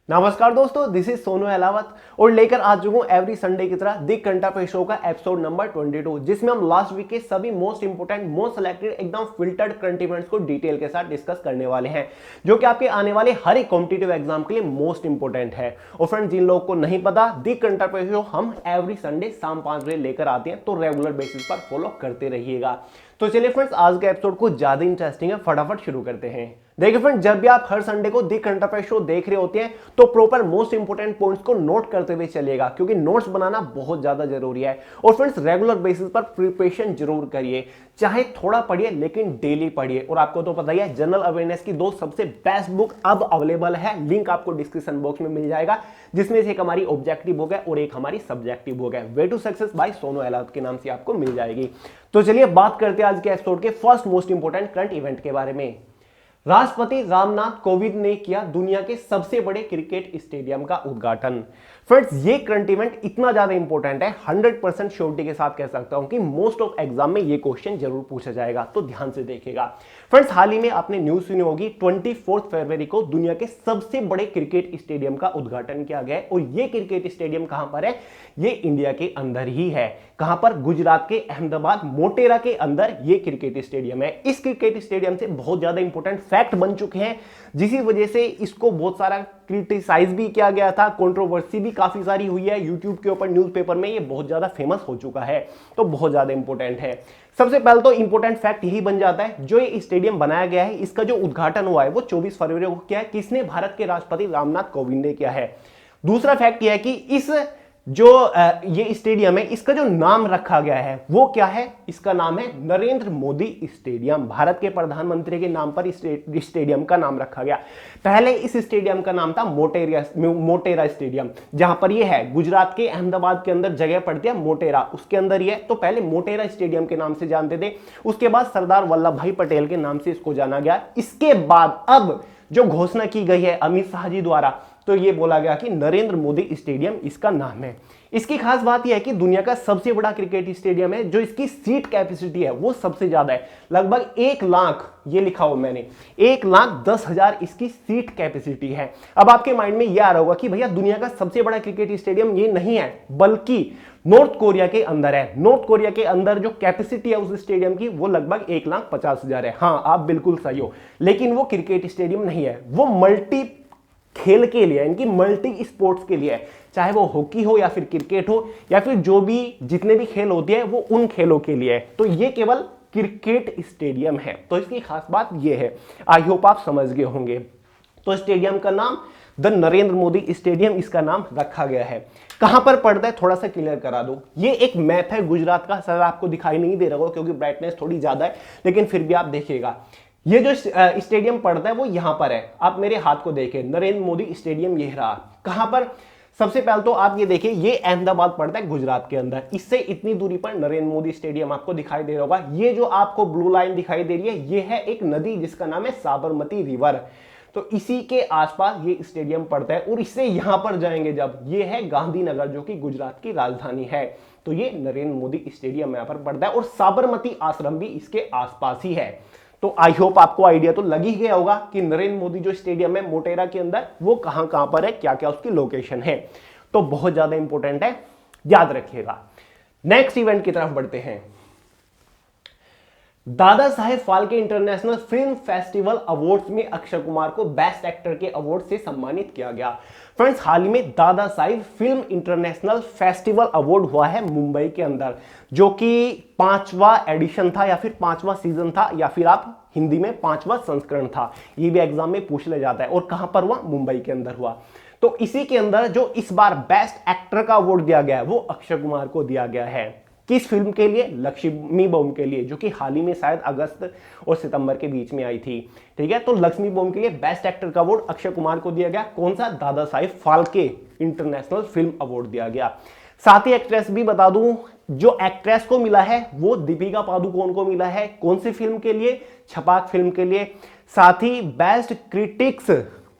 नमस्कार दोस्तों, this is Sonu Ahlawat और लेकर आ चुका हूं एवरी संडे की तरह दी घंटा पे शो का एपिसोड नंबर 22, जिसमें हम लास्ट वीक के सभी मोस्ट इंपोर्टेंट मोस्ट सिलेक्टेड एकदम फिल्टर्ड करंट इवेंट्स को डिटेल के साथ डिस्कस करने वाले हैं, जो कि आपके आने वाले हर एक कॉम्पिटिटिव एग्जाम के लिए मोस्ट इंपोर्टेंट है। और फ्रेंड, जिन लोगों को नहीं पता, दी घंटा पे शो हम एवरी संडे शाम 5 बजे लेकर आते हैं, तो रेगुलर बेसिस पर फॉलो करते रहिएगा। तो चलिए फ्रेंड्स, आज का एपिसोड कुछ ज्यादा इंटरेस्टिंग है, फटाफट शुरू करते हैं। देखिए फ्रेंड, जब भी आप हर संडे को दी घंटा पे शो देख रहे होते हैं तो प्रॉपर मोस्ट इंपोर्टेंट पॉइंट्स को नोट करते हुए चलिएगा, क्योंकि नोट्स बनाना बहुत ज्यादा जरूरी है। और फ्रेंड्स, रेगुलर बेसिस पर प्रिपरेशन जरूर करिए, चाहे थोड़ा पढ़िए लेकिन डेली पढ़िए। और आपको तो पता ही है, जनरल अवेयरनेस की दो सबसे बेस्ट बुक अब अवेलेबल है, लिंक आपको डिस्क्रिप्शन बॉक्स में मिल जाएगा, जिसमें से एक हमारी ऑब्जेक्टिव बुक है और एक हमारी सब्जेक्टिव बुक है। Way to Success by Sonu Ahlawat के नाम से आपको मिल जाएगी। तो चलिए बात करते हैं आज के एपिसोड के first most important current event के बारे में। राष्ट्रपति रामनाथ कोविंद ने किया दुनिया के सबसे बड़े क्रिकेट स्टेडियम का उद्घाटन। फ्रेंड्स, ये करंट इवेंट इतना ज्यादा इंपॉर्टेंट है, 100% श्योरिटी के साथ कह सकता हूं कि मोस्ट ऑफ एग्जाम में ये क्वेश्चन जरूर पूछा जाएगा, तो ध्यान से देखिएगा। फ्रेंड्स, हाल ही में आपने न्यूज सुनी होगी, 24 फरवरी को दुनिया के सबसे बड़े क्रिकेट स्टेडियम का उद्घाटन किया गया है। और ये क्रिकेट स्टेडियम कहां पर है? ये इंडिया के अंदर ही है। कहां पर? गुजरात के अहमदाबाद मोटेरा के अंदर ये क्रिकेट स्टेडियम है। इस क्रिकेट स्टेडियम से बहुत ज्यादा इंपॉर्टेंट फैक्ट बन चुके हैं, जिसी वजह से इसको बहुत सारा क्रिटिसाइज भी किया गया था, कंट्रोवर्सी भी काफी सारी हुई है यूट्यूब के ऊपर, न्यूज़पेपर में ये बहुत ज्यादा फेमस हो चुका है, तो बहुत ज्यादा इंपॉर्टेंट है। सबसे पहले तो इंपॉर्टेंट फैक्ट यही बन जाता है, जो ये स्टेडियम बनाया गया है, इसका जो उद्घाटन हुआ है वो 24 फरवरी को किया है। किसने? भारत के राष्ट्रपति रामनाथ कोविंद ने किया है। दूसरा फैक्ट यह है कि इस जो ये स्टेडियम है, इसका जो नाम रखा गया है वो क्या है? इसका नाम है नरेंद्र मोदी स्टेडियम। भारत के प्रधानमंत्री के नाम पर इस स्टेडियम का नाम रखा गया। पहले इस स्टेडियम का नाम था मोटेरा स्टेडियम, जहां पर ये है गुजरात के अहमदाबाद के अंदर जगह पड़ती है मोटेरा, उसके अंदर ये है। तो पहले मोटेरा स्टेडियम के नाम से जानते थे, उसके बाद सरदार वल्लभ भाई पटेल के नाम से इसको जाना गया। इसके बाद अब जो घोषणा की गई है अमित शाह जी द्वारा, तो ये बोला गया कि नरेंद्र मोदी स्टेडियम इसका नाम है। इसकी खास बात यह है कि दुनिया का सबसे बड़ा क्रिकेट स्टेडियम है, जो इसकी सीट कैपेसिटी है वो सबसे ज्यादा है, लगभग 1 लाख, ये लिखा हुआ मैंने, 1,10,000 इसकी सीट कैपेसिटी है। अब आपके माइंड में यह आ रहा होगा कि भैया दुनिया का सबसे बड़ा क्रिकेट स्टेडियम ये नहीं है, बल्कि नॉर्थ कोरिया के अंदर है। नॉर्थ कोरिया के अंदर जो कैपेसिटी है उस स्टेडियम की वो लगभग 1,50,000 है। हाँ, आप बिल्कुल सही हो, लेकिन वो क्रिकेट स्टेडियम नहीं है, वो मल्टी खेल के लिए, इनकी मल्टी स्पोर्ट्स के लिए है, चाहे वो हॉकी हो या फिर क्रिकेट हो या फिर जो भी जितने भी खेल होते हैं वो उन खेलों के लिए है। तो ये केवल क्रिकेट स्टेडियम है, तो इसकी खास बात ये है। आई होप आप समझ गए होंगे। तो स्टेडियम का नाम द नरेंद्र मोदी स्टेडियम इसका नाम रखा गया है। कहां पर पड़ता है थोड़ा सा क्लियर करा दो। ये एक मैप है गुजरात का, सर आपको दिखाई नहीं दे रहा होगा क्योंकि ब्राइटनेस थोड़ी ज्यादा है, लेकिन फिर भी आप देखिएगा, ये जो स्टेडियम पड़ता है वो यहां पर है। आप मेरे हाथ को देखें, नरेंद्र मोदी स्टेडियम ये रहा। कहां पर? सबसे पहले तो आप ये देखिए, ये अहमदाबाद पड़ता है गुजरात के अंदर, इससे इतनी दूरी पर नरेंद्र मोदी स्टेडियम आपको दिखाई दे रहा होगा। ये जो आपको ब्लू लाइन दिखाई दे रही है, ये है एक नदी जिसका नाम है साबरमती रिवर, तो इसी के आसपास ये स्टेडियम पड़ता है। और इससे यहां पर जाएंगे जब, ये है गांधीनगर, जो कि गुजरात की राजधानी है, तो ये नरेंद्र मोदी स्टेडियम यहां पर पड़ता है। और साबरमती आश्रम भी इसके आसपास ही है। तो आई होप आपको आइडिया तो लग ही गया होगा कि नरेंद्र मोदी जो स्टेडियम है मोटेरा के अंदर, वो कहां कहां पर है, क्या क्या उसकी लोकेशन है। तो बहुत ज्यादा इंपॉर्टेंट है, याद रखिएगा। नेक्स्ट इवेंट की तरफ बढ़ते हैं। Dada Saheb Phalke international film festival awards में अक्षय कुमार को बेस्ट एक्टर के अवार्ड से सम्मानित किया गया। फ्रेंड्स, हाल ही में Dada Saheb film international festival award हुआ है मुंबई के अंदर, जो कि 5वां एडिशन था या फिर 5वां सीजन था, या फिर आप हिंदी में 5वां संस्करण था। ये भी एग्जाम में पूछ ले जाता है। और कहां पर हुआ? मुंबई के अंदर हुआ। तो इसी के अंदर जो इस बार बेस्ट एक्टर का अवार्ड दिया गया है वो अक्षय कुमार को दिया गया है। किस फिल्म के लिए? लक्ष्मी बॉम्ब के लिए, जो कि हाल ही में शायद अगस्त और सितंबर के बीच में आई थी। ठीक है, तो लक्ष्मी बॉम्ब के लिए बेस्ट एक्टर का अवार्ड अक्षय कुमार को दिया गया। कौन सा? दादा Saheb Phalke international film award दिया गया। साथ ही एक्ट्रेस भी बता दूं, जो एक्ट्रेस को मिला है वो दीपिका पादुकोण को मिला है। कौन सी फिल्म के लिए? छपाक फिल्म के लिए। साथ ही बेस्ट क्रिटिक्स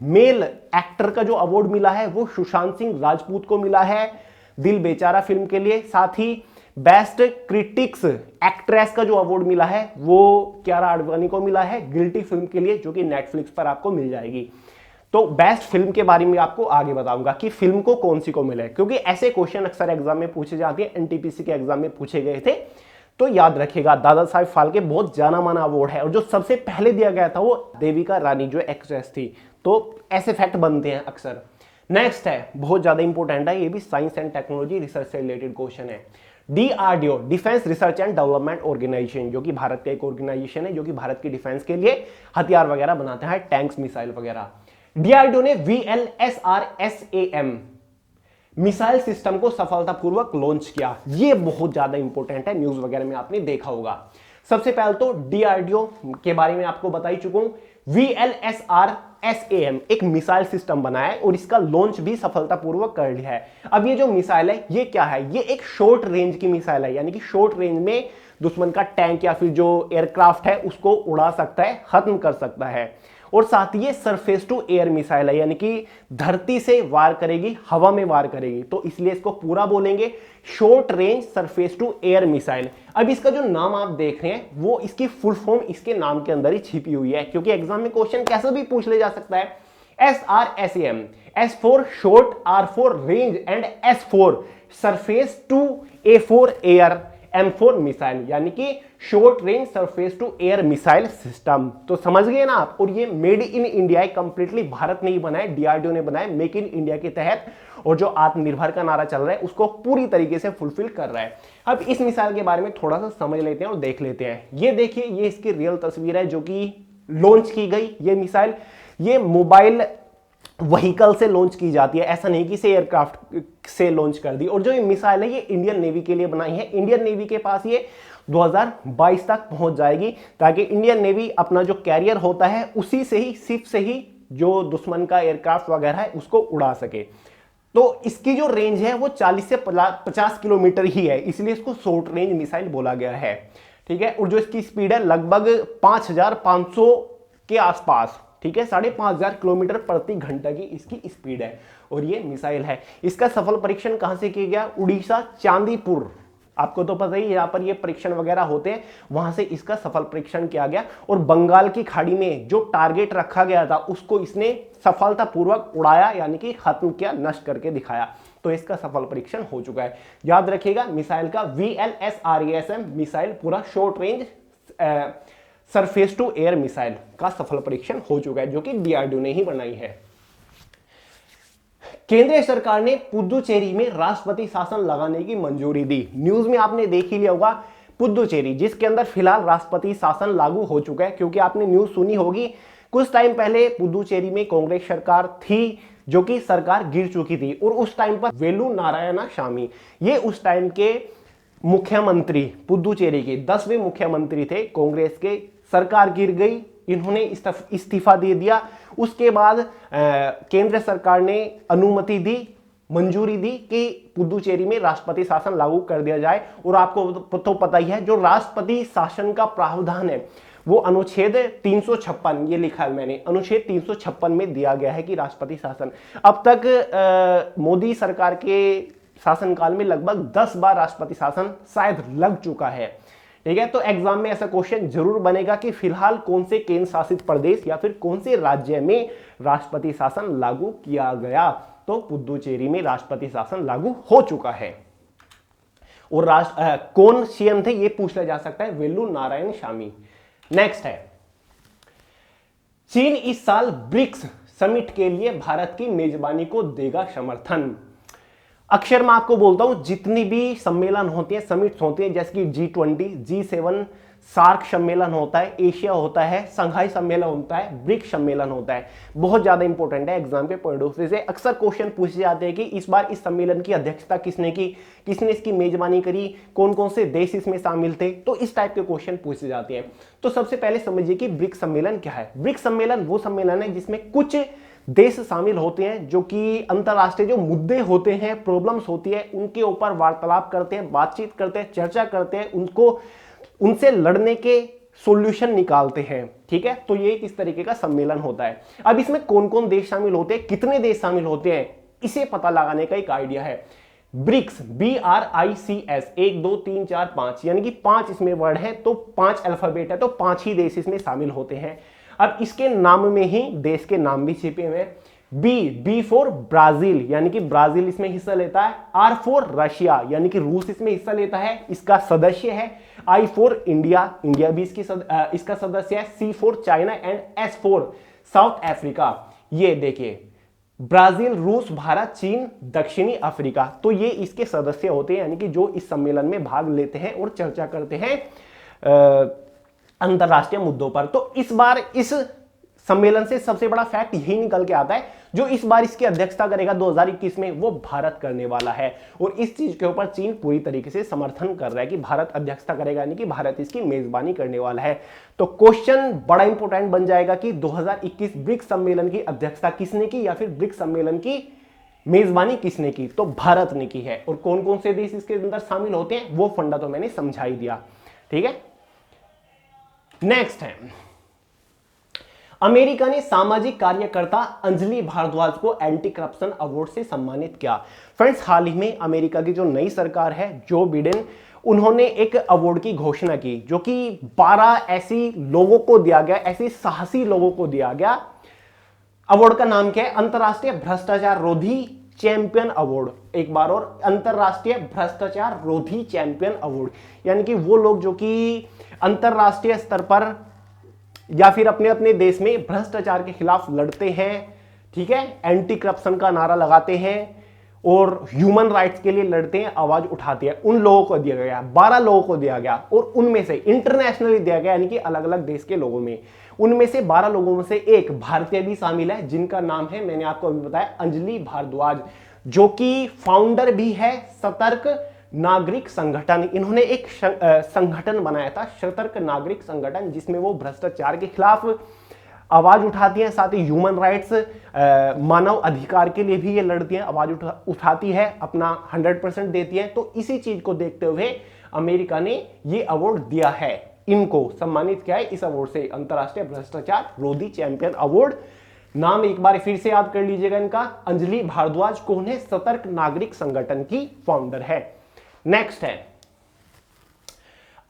मेल एक्टर का जो अवार्ड मिला है वो सुशांत सिंह राजपूत को मिला है, दिल बेचारा फिल्म के लिए। साथ ही बेस्ट क्रिटिक्स एक्ट्रेस का जो अवार्ड मिला है वो कियारा आडवाणी को मिला है, गिल्टी फिल्म के लिए, जो कि नेटफ्लिक्स पर आपको मिल जाएगी। तो बेस्ट फिल्म के बारे में आपको आगे बताऊंगा कि फिल्म को कौन सी को मिले, क्योंकि ऐसे क्वेश्चन अक्सर एग्जाम में पूछे जाते हैं, एनटीपीसी के एग्जाम में पूछे गए थे। तो याद रखिएगा, दादा साहब फाल्के बहुत जाना माना अवार्ड है, और जो सबसे पहले दिया गया था वो देविका रानी जो एक्ट्रेस थी। तो ऐसे फैक्ट बनते हैं अक्सर। नेक्स्ट है, बहुत ज्यादा इंपॉर्टेंट है, ये भी साइंस एंड टेक्नोलॉजी रिसर्च से रिलेटेड क्वेश्चन है। DRDO, Defence Research and Development Organisation, जो कि भारत का एक ऑर्गेनाइजेशन है जो कि भारत की डिफेंस के लिए हथियार वगैरह बनाते हैं, टैंक्स, मिसाइल वगैरह। डीआरडीओ ने VLSRSAM मिसाइल सिस्टम को सफलतापूर्वक लॉन्च किया। ये बहुत ज्यादा इंपॉर्टेंट है, न्यूज वगैरह में आपने देखा होगा। सबसे पहले तो डीआरडीओ के बारे में आपको बता ही चुका हूं। VLSRSAM एक मिसाइल सिस्टम बनाया है और इसका लॉन्च भी सफलतापूर्वक कर लिया है। अब ये जो मिसाइल है ये क्या है, ये एक शॉर्ट रेंज की मिसाइल है, यानी कि शॉर्ट रेंज में दुश्मन का टैंक या फिर जो एयरक्राफ्ट है उसको उड़ा सकता है, खत्म कर सकता है। और साथ ही ये सरफेस टू एयर मिसाइल है, यानी कि धरती से वार करेगी, हवा में वार करेगी, तो इसलिए इसको पूरा बोलेंगे short range surface to air missile. अब इसका जो नाम आप देख रहे हैं वो इसकी फुल फॉर्म इसके नाम के अंदर ही छिपी हुई है, क्योंकि एग्जाम में क्वेश्चन कैसे भी पूछ ले जा सकता है। SRSAM, S for short, R for range and S for surface to, A for air, M for missile, यानी कि short range surface to air missile system. तो समझ गए ना आप। और ये मेड इन इंडिया है, कंप्लीटली भारत ने ही बनाया, डीआरडीओ ने बनाया, मेक इन इंडिया के तहत, और जो आत्मनिर्भर का नारा चल रहा है उसको पूरी तरीके से फुलफिल कर रहा है। अब इस मिसाइल के बारे में थोड़ा सा समझ लेते हैं और देख लेते हैं। ये देखिए, ये इसकी रियल तस्वीर है जो कि लॉन्च की गई। ये मिसाइल ये मोबाइल व्हीकल से लॉन्च की जाती है, ऐसा नहीं कि इसे एयरक्राफ्ट से लॉन्च कर दी। और जो ये मिसाइल है ये इंडियन नेवी के लिए बनाई है। इंडियन नेवी के पास ये 2022 तक पहुंच जाएगी, ताकि इंडियन नेवी अपना जो कैरियर होता है उसी से ही, सिर्फ से ही जो दुश्मन का एयरक्राफ्ट वगैरह है उसको उड़ा सके। तो इसकी जो रेंज है वो 40 से 50 किलोमीटर ही है, इसलिए इसको शॉर्ट रेंज मिसाइल बोला गया है। ठीक है, और जो इसकी स्पीड है लगभग 5500 के आसपास, ठीक है, 5500 किलोमीटर प्रति घंटा की इसकी स्पीड है, और ये मिसाइल है। इसका सफल परीक्षण कहां से किया गया, उड़ीसा चांदीपुर, आपको तो पता ही है, यहां पर ये परीक्षण वगैरह होते हैं, वहां से इसका सफल परीक्षण किया गया। और बंगाल की खाड़ी में जो टारगेट रखा गया था उसको इसने सफलतापूर्वक उड़ाया, यानी कि खत्म किया, नष्ट करके दिखाया। तो इसका सफल परीक्षण हो चुका है। याद रखिएगा, मिसाइल का VLSRSAM मिसाइल पूरा short range surface to air missile का सफल परीक्षण हो चुका है, जो कि डीआरडीओ ने ही बनाई है। केंद्रीय सरकार ने पुदुचेरी में राष्ट्रपति शासन लगाने की मंजूरी दी। न्यूज में आपने देख ही लिया होगा, पुदुचेरी जिसके अंदर फिलहाल राष्ट्रपति शासन लागू हो चुका है, क्योंकि आपने न्यूज सुनी होगी कुछ टाइम पहले पुदुचेरी में कांग्रेस सरकार थी जो कि सरकार गिर चुकी थी, और उस टाइम पर वेलु नारायणसामी ये उस टाइम के मुख्यमंत्री, पुदुचेरी के 10वें मुख्यमंत्री थे कांग्रेस के। सरकार गिर गई, इन्होंने इस्तीफा दे दिया। उसके बाद केंद्र सरकार ने अनुमति दी, मंजूरी दी कि पुदुचेरी में राष्ट्रपति शासन लागू कर दिया जाए। और आपको तो पता ही है, जो राष्ट्रपति शासन का प्रावधान है वो अनुच्छेद 356, ये लिखा है मैंने, अनुच्छेद 356 में दिया गया है कि राष्ट्रपति शासन। अब तक मोदी सरकार के शासनकाल में लगभग 10 बार राष्ट्रपति शासन शायद लग चुका है। ठीक है, तो एग्जाम में ऐसा क्वेश्चन जरूर बनेगा कि फिलहाल कौन से केंद्र शासित प्रदेश या फिर कौन से राज्य में राष्ट्रपति शासन लागू किया गया। तो पुदुचेरी में राष्ट्रपति शासन लागू हो चुका है। और कौन सीएम थे ये पूछ लिया जा सकता है, वेलु नारायणसामी। नेक्स्ट है, चीन इस साल ब्रिक्स समिट के लिए भारत की मेजबानी को देगा समर्थन। अक्सर मैं आपको बोलता हूं, जितनी भी सम्मेलन होते हैं, समिट्स होते हैं, जैसे कि G20, G7, सार्क सम्मेलन होता है, एशिया होता है, संघाई सम्मेलन होता है, ब्रिक्स सम्मेलन होता है, बहुत ज्यादा इंपॉर्टेंट है एग्जाम के पॉइंट ऑफ व्यू से। अक्सर क्वेश्चन पूछे जाते हैं कि इस बार इस सम्मेलन की अध्यक्षता किसने की, किसने इसकी मेजबानी करी, कौन कौन से देश इसमें शामिल थे, तो इस टाइप के क्वेश्चन पूछे जाते हैं। तो सबसे पहले समझिए कि ब्रिक्स सम्मेलन क्या है। ब्रिक्स सम्मेलन वो सम्मेलन है जिसमें कुछ देश शामिल होते हैं जो कि अंतरराष्ट्रीय जो मुद्दे होते हैं, प्रॉब्लम्स होती है, उनके ऊपर वार्तालाप करते हैं, बातचीत करते हैं, चर्चा करते हैं, उनसे लड़ने के सॉल्यूशन निकालते हैं। ठीक है, तो ये इस तरीके का सम्मेलन होता है। अब इसमें कौन कौन देश शामिल होते हैं, कितने देश शामिल होते हैं, इसे पता लगाने का एक आइडिया है। ब्रिक्स, BRICS, 1 2 3 4 5, यानी कि 5 इसमें वर्ड है, तो 5 अल्फाबेट है, तो 5 ही देश इसमें शामिल होते हैं। अब इसके नाम में ही देश के नाम भी छिपे हुए हैं। बी फॉर ब्राजील, यानी कि ब्राजील इसमें हिस्सा लेता है। आर फॉर रशिया, यानी कि रूस इसमें हिस्सा लेता है, इसका सदस्य है। आई फॉर इंडिया, इंडिया भी इसका सदस्य है। C for China and S for South Africa. ये देखिए ब्राजील, रूस, भारत, चीन, दक्षिणी अफ्रीका, तो ये इसके सदस्य होते हैं, यानी कि जो इस सम्मेलन में भाग लेते हैं और चर्चा करते हैं अंतरराष्ट्रीय मुद्दों पर। तो इस बार इस सम्मेलन से सबसे बड़ा फैक्ट यही निकल के आता है, जो इस बार इसकी अध्यक्षता करेगा 2021 में, वो भारत करने वाला है। और इस चीज के ऊपर चीन पूरी तरीके से समर्थन कर रहा है कि भारत अध्यक्षता करेगा, यानी कि भारत इसकी मेजबानी करने वाला है। तो क्वेश्चन बड़ा इंपॉर्टेंट बन जाएगा कि 2021 ब्रिक्स सम्मेलन की अध्यक्षता किसने की, या फिर ब्रिक्स सम्मेलन की मेजबानी किसने की? तो भारत ने की है। और कौन कौन से देश इसके अंदर शामिल होते हैं वो फंडा तो मैंने समझा ही दिया। ठीक है, नेक्स्ट है, अमेरिका ने सामाजिक कार्यकर्ता अंजलि भारद्वाज को एंटी करप्शन अवार्ड से सम्मानित किया। फ्रेंड्स, हाल ही में अमेरिका की जो नई सरकार है, जो बिडेन, उन्होंने एक अवार्ड की घोषणा की, जो कि 12 ऐसी लोगों को दिया गया, ऐसे साहसी लोगों को दिया गया। अवार्ड का नाम क्या है? अंतरराष्ट्रीय भ्रष्टाचार रोधी चैंपियन अवार्ड। एक बार और, अंतरराष्ट्रीय भ्रष्टाचार रोधी चैंपियन अवार्ड, यानी कि वो लोग जो कि अंतरराष्ट्रीय स्तर पर या फिर अपने अपने देश में भ्रष्टाचार के खिलाफ लड़ते हैं, ठीक है, एंटी करप्शन का नारा लगाते हैं और ह्यूमन राइट्स के लिए लड़ते हैं, आवाज उठाते हैं, उन लोगों को दिया गया। 12 लोगों को दिया गया और उनमें से इंटरनेशनली दिया गया, यानी कि अलग अलग देश के लोगों में। उनमें से 12 लोगों में से एक भारतीय भी शामिल है, जिनका नाम है, मैंने आपको अभी बताया, अंजलि भारद्वाज, जो कि फाउंडर भी है सतर्क नागरिक संगठन। इन्होंने एक संगठन बनाया था, सतर्क नागरिक संगठन, जिसमें वो भ्रष्टाचार के खिलाफ आवाज उठाती हैं, साथ ही ह्यूमन राइट्स, मानव अधिकार के लिए भी ये लड़ती हैं, आवाज उठाती है, अपना 100% देती है। तो इसी चीज को देखते हुए अमेरिका ने ये अवार्ड दिया है, इनको सम्मानित किया है इस अवार्ड से, अंतरराष्ट्रीय भ्रष्टाचार रोधी चैंपियन अवार्ड। नाम एक बार फिर से याद कर लीजिएगा इनका, अंजलि भारद्वाज कौन है? सतर्क नागरिक संगठन की फाउंडर है। नेक्स्ट है,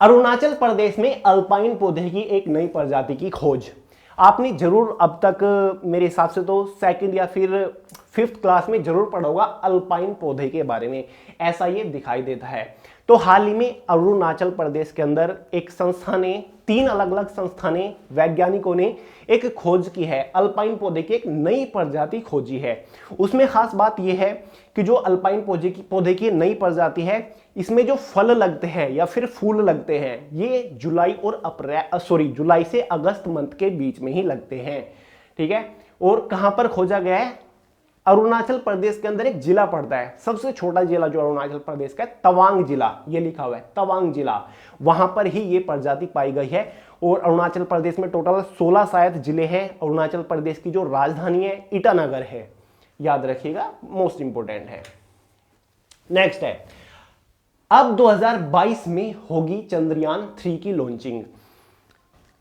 अरुणाचल प्रदेश में अल्पाइन पौधे की एक नई प्रजाति की खोज। आपने जरूर अब तक मेरे हिसाब से तो सेकंड या फिर 5th क्लास में जरूर पढ़ा होगा अल्पाइन पौधे के बारे में, ऐसा ये दिखाई देता है। तो हाल ही में अरुणाचल प्रदेश के अंदर एक संस्था ने, 3 अलग अलग संस्था ने, वैज्ञानिकों ने एक खोज की है, अल्पाइन पौधे की एक नई प्रजाति खोजी है। उसमें खास बात यह है कि जो अल्पाइन पौधे की नई प्रजाति है, इसमें जो फल लगते हैं या फिर फूल लगते हैं, ये जुलाई से अगस्त मंथ के बीच में ही लगते हैं। ठीक है, और कहां पर खोजा गया है? अरुणाचल प्रदेश के अंदर एक जिला पड़ता है, सबसे छोटा जिला जो अरुणाचल प्रदेश का है, तवांग जिला, ये लिखा हुआ है तवांग जिला, वहां पर ही ये प्रजाति पाई गई है। और अरुणाचल प्रदेश में टोटल 16 शायद जिले हैं। अरुणाचल प्रदेश की जो राजधानी है ईटानगर है, याद रखिएगा, मोस्ट इंपोर्टेंट है। नेक्स्ट है, अब 2022 में होगी चंद्रयान 3 की लॉन्चिंग।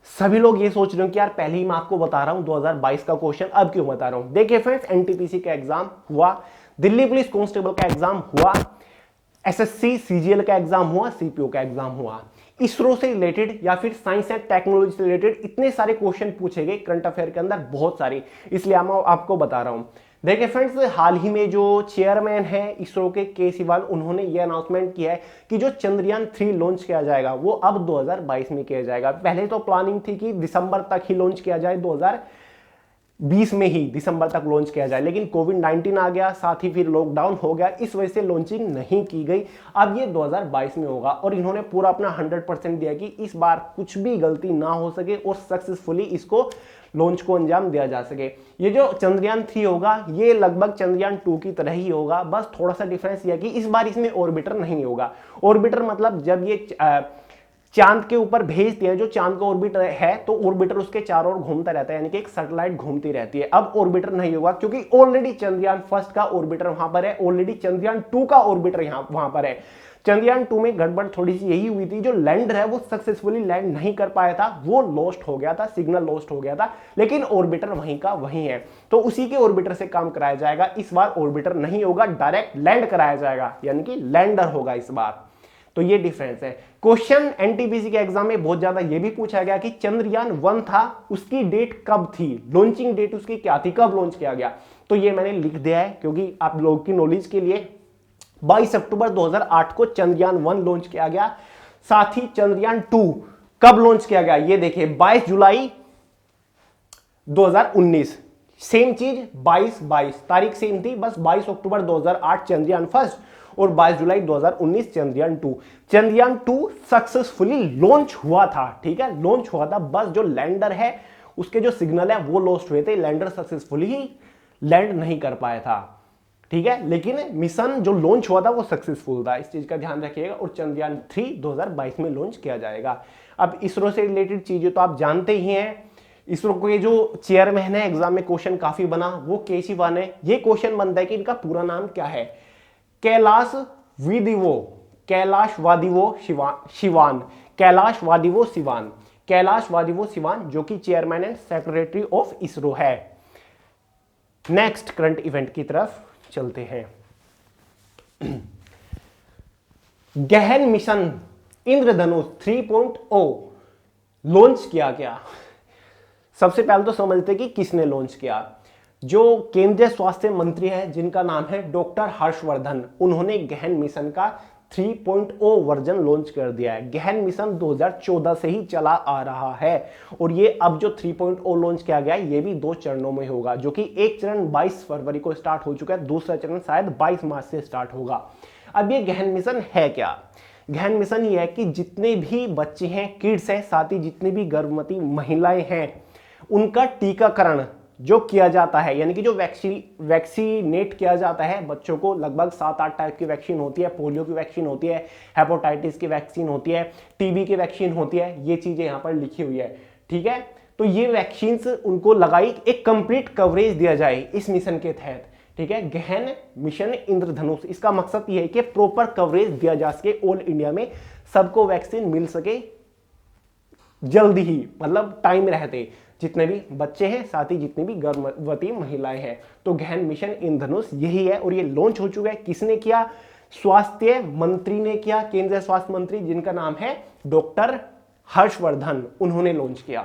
सभी लोग ये सोच रहे हो कि यार पहले ही मैं आपको बता रहा हूं 2022 का क्वेश्चन, अब क्यों बता रहा हूं? देखिए फ्रेंड्स, एनटीपीसी का एग्जाम हुआ, दिल्ली पुलिस कांस्टेबल का एग्जाम हुआ, एसएससी सीजीएल का एग्जाम हुआ, सीपीओ का एग्जाम हुआ। इसरो से रिलेटेड या फिर साइंस एंड टेक्नोलॉजी से रिलेटेड इतने सारे क्वेश्चन पूछे गए करंट अफेयर के अंदर, बहुत सारे, इसलिए मैं आपको बता रहा हूं। देखिए फ्रेंड्स, हाल ही में जो चेयरमैन है इसरो के सिवान, उन्होंने ये अनाउंसमेंट किया है कि जो चंद्रयान 3 लॉन्च किया जाएगा वो अब 2022 में किया जाएगा। पहले तो प्लानिंग थी कि दिसंबर तक ही लॉन्च किया जाए, 2020 में ही दिसंबर तक लॉन्च किया जाए, लेकिन कोविड-19 आ गया, साथ ही फिर लॉकडाउन हो गया, इस वजह से लॉन्चिंग नहीं की गई। अब ये 2022 में होगा और इन्होंने पूरा अपना 100% दिया कि इस बार कुछ भी गलती ना हो सके और सक्सेसफुली इसको लॉन्च को अंजाम दिया जा सके। ये जो चंद्रयान 3 होगा ये लगभग चंद्रयान 2 की तरह ही होगा, बस थोड़ा सा डिफरेंस यह है कि इस बार इसमें ऑर्बिटर नहीं होगा। ऑर्बिटर मतलब जब ये चांद के ऊपर भेजते हैं, जो चांद का ऑर्बिटर है, तो ऑर्बिटर उसके चारों ओर घूमता रहता है, यानी कि एक सैटेलाइट घूमती रहती है। अब ऑर्बिटर नहीं होगा क्योंकि ऑलरेडी चंद्रयान 1 का ऑर्बिटर वहां पर है, ऑलरेडी चंद्रयान 2 का ऑर्बिटर वहां पर है। चंद्रयान 2 में गड़बड़ थोड़ी सी यही हुई थी, जो लैंडर है वो सक्सेसफुली लैंड नहीं कर पाया था, वो लॉस्ट हो गया था, सिग्नल लॉस्ट हो गया था, लेकिन ऑर्बिटर वहीं का वहीं है, तो उसी के ऑर्बिटर से काम कराया जाएगा। इस बार ऑर्बिटर नहीं होगा, डायरेक्ट लैंड कराया जाएगा, यानी कि लैंडर होगा इस बार। तो ये डिफरेंस है। क्वेश्चन एनटीपीसी के एग्जाम में बहुत ज्यादा ये भी पूछा गया कि चंद्रयान 1 था, उसकी डेट कब थी, लॉन्चिंग डेट उसकी क्या थी, कब लॉन्च किया गया। तो ये मैंने लिख दिया है क्योंकि आप लोगों की नॉलेज के लिए 22 अक्टूबर 2008 को चंद्रयान 1 लॉन्च किया गया। साथ ही चंद्रयान 2 कब लॉन्च किया गया, ये देखिए 22 जुलाई 2019, सेम चीज 22 तारीख सेम थी, बस 22 अक्टूबर 2008 चंद्रयान फर्स्ट और 22 जुलाई 2019 चंद्रयान 2। चंद्रयान 2 सक्सेसफुली लॉन्च हुआ था, ठीक है, लॉन्च हुआ था, बस जो लैंडर है उसके जो सिग्नल है वो लॉस्ट हुए थे, लैंडर सक्सेसफुली लैंड नहीं कर पाया था, ठीक है, लेकिन मिशन जो लॉन्च हुआ था वो सक्सेसफुल था, इस चीज का ध्यान रखिएगा। और चंद्रयान 3 2022 में लॉन्च किया जाएगा। अब इसरो से रिलेटेड चीजें तो आप जानते ही हैं, इसरो के जो चेयरमैन है, एग्जाम में क्वेश्चन काफी बना, वो के सिवान है। ये क्वेश्चन बनता है कि इनका पूरा नाम क्या है, कैलाशवादिवो शिवान, जो कि chairman and secretary of ISRO है। नेक्स्ट करंट इवेंट की तरफ चलते हैं। गहन मिशन इंद्रधनुष 3.0 लॉन्च किया गया। सबसे पहले तो समझते कि किसने लॉन्च किया। जो केंद्रीय स्वास्थ्य मंत्री है जिनका नाम है डॉक्टर हर्षवर्धन, उन्होंने गहन मिशन का 3.0 वर्जन लॉन्च कर दिया है। गहन मिशन 2014 से ही चला आ रहा है और ये अब जो 3.0 लॉन्च किया गया है ये भी 2 चरणों में होगा, जो कि एक चरण 22 फरवरी को स्टार्ट हो चुका है, दूसरा चरण शायद 22 मार्च से स्टार्ट होगा। अब ये गहन मिशन है क्या? गहन मिशन ये है कि जितने भी बच्चे हैं, किड्स हैं, साथ ही जितनी भी गर्भवती महिलाएं हैं, उनका टीकाकरण जो किया जाता है, यानी कि जो वैक्सीनेट किया जाता है बच्चों को, लगभग 7-8 टाइप की वैक्सीन होती है। पोलियो की वैक्सीन होती है, हेपेटाइटिस की वैक्सीन होती है, टीबी की वैक्सीन होती है, ये चीजें यहाँ पर लिखी हुई है, ठीक है। तो ये वैक्सीन उनको लगाई, एक कंप्लीट कवरेज दिया जाए इस मिशन के तहत, ठीक है। गहन मिशन इंद्रधनुष, इसका मकसद ये है कि प्रॉपर कवरेज दिया जा सके, ऑल इंडिया में सबको वैक्सीन मिल सके जल्दी ही, मतलब टाइम रहते, जितने भी बच्चे हैं, साथ ही जितनी भी गर्भवती महिलाएं हैं। तो गहन मिशन इंद्रधनुष यही है और ये लॉन्च हो चुका है। किसने किया? स्वास्थ्य मंत्री ने किया, केंद्रीय स्वास्थ्य मंत्री जिनका नाम है डॉक्टर हर्षवर्धन, उन्होंने लॉन्च किया।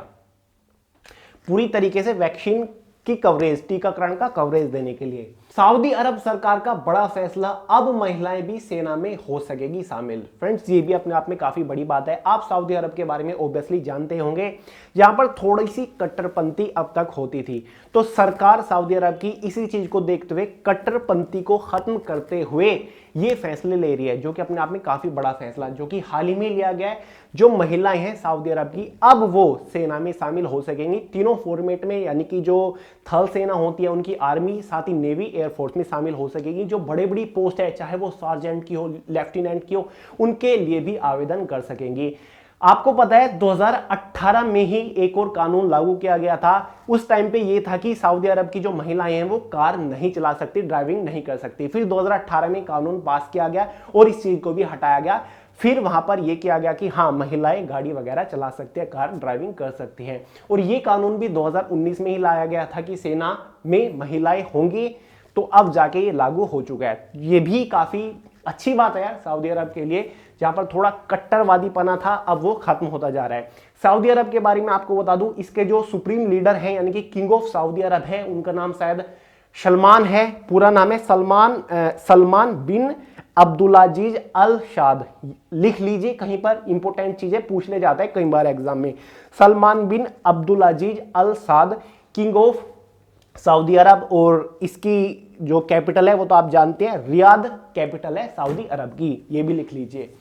पूरी तरीके से वैक्सीन की कवरेज, टीकाकरण का कवरेज देने के लिए। सऊदी अरब सरकार का बड़ा फैसला, अब महिलाएं भी सेना में हो सकेगी शामिल। फ्रेंड्स, ये भी अपने आप में काफी बड़ी बात है। आप सऊदी अरब के बारे में ओब्वियसली जानते होंगे, जहां पर थोड़ी सी कट्टरपंथी अब तक होती थी, तो सरकार सऊदी अरब की इसी चीज को देखते हुए कट्टरपंथी को खत्म करते हुए ये फैसले ले रही है, जो कि अपने आप में काफी बड़ा फैसला, जो कि हाल ही में लिया गया है। जो महिलाएं हैं सऊदी अरब की, अब वो सेना में शामिल हो सकेंगी तीनों फॉर्मेट में, यानी कि जो थल सेना होती है उनकी, आर्मी, साथ ही नेवी, एयरफोर्स में शामिल हो सकेगी। जो बड़े बड़ी पोस्ट है, चाहे वो सार्जेंट की हो, लेफ्टिनेंट की हो, उनके लिए भी आवेदन कर सकेंगी। आपको पता है 2018 में ही एक और कानून लागू किया गया था। उस टाइम पे ये था कि सऊदी अरब की जो महिलाएं हैं वो कार नहीं चला सकती, ड्राइविंग नहीं कर सकती। फिर 2018 में कानून पास किया गया और इस चीज को भी हटाया गया। फिर वहां पर यह किया गया कि हाँ, महिलाएं गाड़ी वगैरह चला सकती है, कार ड्राइविंग कर सकती हैं। और ये कानून भी 2019 में ही लाया गया था कि सेना में महिलाएं होंगी, तो अब जाके ये लागू हो चुका है। ये भी काफी अच्छी बात है यार सऊदी अरब के लिए, जहां पर थोड़ा कट्टरवादीपना था, अब वो खत्म होता जा रहा है। सऊदी अरब के बारे में आपको बता दूं, इसके जो सुप्रीम लीडर हैं, यानी कि किंग ऑफ सऊदी अरब है, उनका नाम शायद सलमान है, पूरा नाम है सलमान बिन अब्दुलाजीज अल साद। लिख लीजिए, कहीं पर इंपोर्टेंट चीजें पूछने जाता है कई बार एग्जाम में। Salman bin Abdulaziz Al Saud, king of Saudi Arabia, और इसकी जो कैपिटल है वो तो आप जानते हैं, रियाद कैपिटल है सऊदी अरब की, ये भी लिख लीजिए।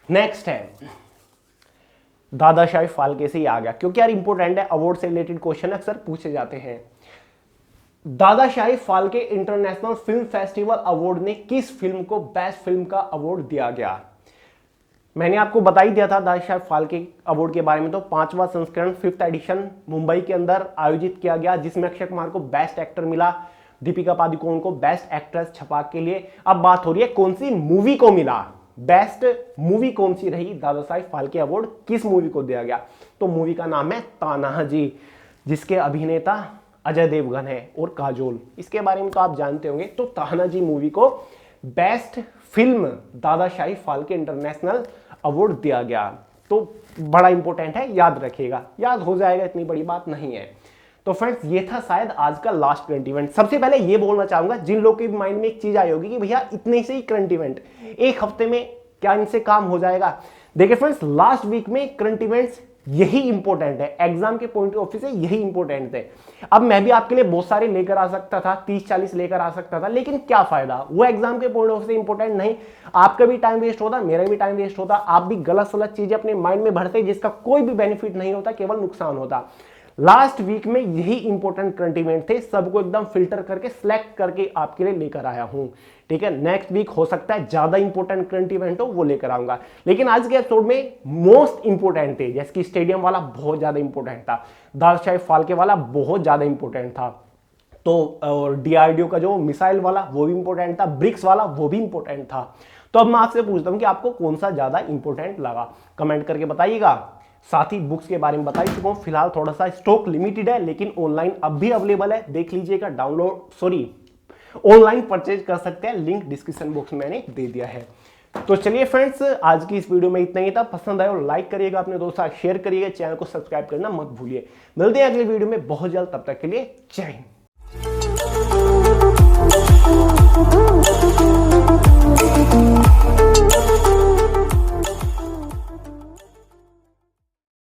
नेक्स्ट है दादा साहेब फाल्के से ही आ गया, क्योंकि यार इंपॉर्टेंट है, अवार्ड से रिलेटेड क्वेश्चन अक्सर पूछे जाते हैं। Dada Saheb Phalke international film festival award ने किस फिल्म को बेस्ट फिल्म का अवार्ड दिया गया? मैंने आपको बता ही दिया था दादा साहेब फाल्के अवार्ड के बारे में। तो 5वां संस्करण, 5th एडिशन मुंबई के अंदर आयोजित किया गया, जिसमें अक्षय कुमार को बेस्ट एक्टर मिला, दीपिका पादुकोण को बेस्ट एक्ट्रेस छपाक के लिए। अब बात हो रही है कौन सी मूवी को मिला, बेस्ट मूवी कौन सी रही? दादा साहेब फाल्के अवार्ड किस मूवी को दिया गया? तो मूवी का नाम है तानाजी, जिसके अभिनेता अजय देवगन है और काजोल। इसके बारे में तो आप जानते होंगे। तो तानाजी मूवी को best film Dadasaheb Phalke international award दिया गया। तो बड़ा इंपॉर्टेंट है, याद रखिएगा, याद हो जाएगा, इतनी बड़ी बात नहीं है। तो फ्रेंड्स ये था शायद आज का लास्ट करंट इवेंट। सबसे पहले ये बोलना चाहूंगा जिन लोगों के माइंड में एक चीज आई होगी कि भैया इतने से ही करंट इवेंट एक हफ्ते में क्या इनसे काम हो जाएगा। देखिए फ्रेंड्स, लास्ट वीक में करंट इवेंट्स यही इंपॉर्टेंट है, एग्जाम के पॉइंट ऑफ व्यू से यही इंपॉर्टेंट थे। अब मैं भी आपके लिए बहुत सारे लेकर आ सकता था, 30-40 लेकर आ सकता था, लेकिन क्या फायदा, वो एग्जाम के पॉइंट ऑफ व्यू से इंपॉर्टेंट नहीं। आपका भी टाइम वेस्ट होता, मेरा भी टाइम वेस्ट होता, आप भी गलत सलत चीजें अपने माइंड में भरते जिसका कोई भी बेनिफिट नहीं होता, केवल नुकसान होता। लास्ट वीक में यही इंपॉर्टेंट करंट इवेंट थे, सबको एकदम फिल्टर करके सिलेक्ट करके आपके लिए लेकर आया हूं। ठीक है, नेक्स्ट वीक हो सकता है ज्यादा इंपॉर्टेंट करंट इवेंट हो, वो लेकर आऊंगा, लेकिन आज के एपिसोड में मोस्ट इंपॉर्टेंट थे। जैसे कि स्टेडियम वाला बहुत ज्यादा इंपॉर्टेंट था, दादाशाही फाल्के वाला बहुत ज्यादा इंपॉर्टेंट था, तो और डीआरडीओ का जो मिसाइल वाला वो भी इंपॉर्टेंट था, ब्रिक्स वाला वो भी इंपॉर्टेंट था। तो अब मैं आपसे पूछता हूं कि आपको कौन सा ज्यादा इंपॉर्टेंट लगा, कमेंट करके बताइएगा। साथ ही बुक्स के बारे में बता ही चुका हूं, फिलहाल थोड़ा सा स्टॉक लिमिटेड है, लेकिन ऑनलाइन अब भी अवेलेबल है, देख लीजिएगा, ऑनलाइन परचेज कर सकते हैं, लिंक डिस्क्रिप्शन बॉक्स में मैंने दे दिया है। तो चलिए फ्रेंड्स, आज की इस वीडियो में इतना ही था। पसंद आए और लाइक करिएगा, अपने दोस्तों शेयर करिएगा, चैनल को सब्सक्राइब करना मत भूलिए। मिलते हैं अगले वीडियो में बहुत जल्द, तब तक के लिए जय हिंद।